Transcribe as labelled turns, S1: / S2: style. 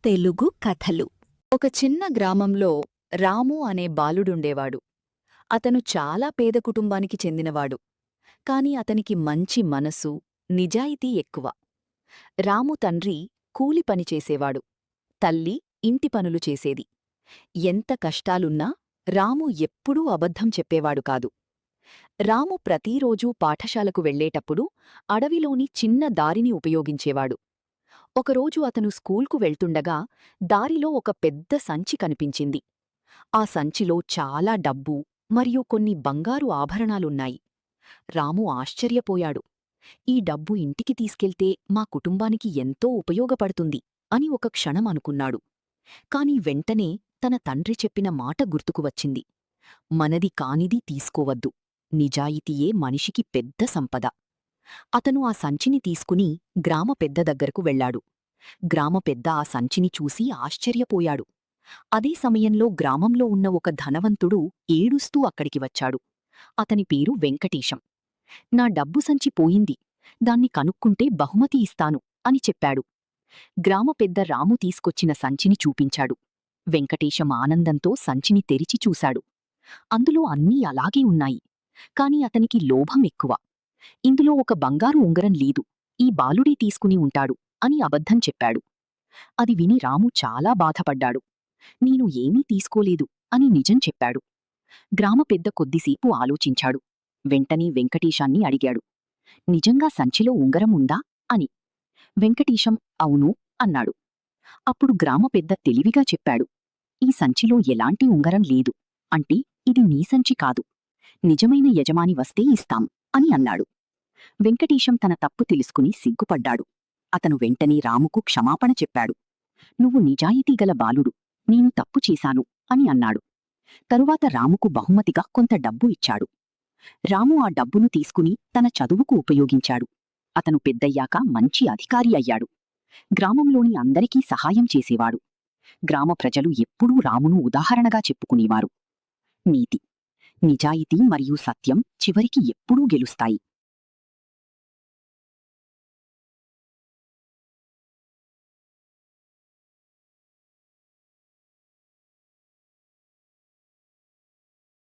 S1: తెలుగు కథలు.
S2: ఒక చిన్న గ్రామంలో రాము అనే బాలుడుండేవాడు. అతను చాలా పేద కుటుంబానికి చెందినవాడు. కాని అతనికి మంచి మనసు, నిజాయితీ ఎక్కువ. రాము తండ్రి కూలి పని చేసేవాడు. తల్లి ఇంటి పనులు చేసేది. ఎంత కష్టాలున్నా రాము ఎప్పుడూ అబద్ధం చెప్పేవాడు కాదు. రాము ప్రతిరోజూ పాఠశాలకు వెళ్లేటప్పుడు అడవిలోని చిన్న దారిని ఉపయోగించేవాడు. ఒకరోజు అతను స్కూల్కు వెళ్తుండగా దారిలో ఒక పెద్ద సంచి కనిపించింది. ఆ సంచిలో చాలా డబ్బు మరియు కొన్ని బంగారు ఆభరణాలున్నాయి. రాము ఆశ్చర్యపోయాడు. ఈ డబ్బు ఇంటికి తీసుకెళ్తే మా కుటుంబానికి ఎంతో ఉపయోగపడుతుంది అని ఒక క్షణం అనుకున్నాడు. కాని వెంటనే తన తండ్రి చెప్పిన మాట గుర్తుకువచ్చింది. మనది కానిది తీసుకోవద్దు. నిజాయితీయే మనిషికి పెద్ద సంపద. అతను ఆ సంచిని తీసుకుని గ్రామ పెద్ద దగ్గరకు వెళ్లాడు. గ్రామ పెద్ద ఆ సంచిని చూసి ఆశ్చర్యపోయాడు. అదే సమయంలో గ్రామంలో ఉన్న ఒక ధనవంతుడు ఏడుస్తూ అక్కడికి వచ్చాడు. అతని పేరు వెంకటేశం. నా డబ్బు సంచి పోయింది. దాన్ని కనుక్కుంటే బహుమతి ఇస్తాను అని చెప్పాడు. గ్రామ పెద్ద రాము తీసుకొచ్చిన సంచిని చూపించాడు. వెంకటేశం ఆనందంతో సంచిని తెరిచి చూశాడు. అందులో అన్నీ అలాగే ఉన్నాయి. కాని అతనికి లోభం ఎక్కువ. ఇందులో ఒక బంగారు ఉంగరం లేదు. ఈ బాలుడే తీసుకుని ఉంటాడు అని అబద్ధం చెప్పాడు. అది విని రాము చాలా బాధపడ్డాడు. నేను ఏమీ తీసుకోలేదు అని నిజం చెప్పాడు. గ్రామ పెద్ద కొద్దిసేపు ఆలోచించాడు. వెంటనే వెంకటేశాన్ని అడిగాడు, నిజంగా సంచిలో ఉంగరం ఉందా అని. వెంకటేశం అవును అన్నాడు. అప్పుడు గ్రామ పెద్ద తెలివిగా చెప్పాడు, ఈ సంచిలో ఎలాంటి ఉంగరం లేదు. అంటే ఇది నీ సంచి కాదు. నిజమైన యజమాని వస్తే ఇస్తాం అని అన్నాడు. వెంకటేశం తన తప్పు తెలుసుకుని సిగ్గుపడ్డాడు. అతను వెంటనే రాముకు క్షమాపణ చెప్పాడు. నువ్వు నిజాయితీగల బాలుడు. నేను తప్పు చేశాను అని అన్నాడు. తరువాత రాముకు బహుమతిగా కొంత డబ్బు ఇచ్చాడు. రాము ఆ డబ్బును తీసుకుని తన చదువుకు ఉపయోగించాడు. అతను పెద్దయ్యాక మంచి అధికారి అయ్యాడు. గ్రామంలోని అందరికీ సహాయం చేసేవాడు. గ్రామ ప్రజలు ఎప్పుడూ రామును ఉదాహరణగా చెప్పుకునేవారు. నీతి, నిజాయితీ మరియు సత్యం చివరికి ఎప్పుడూ గెలుస్తాయి.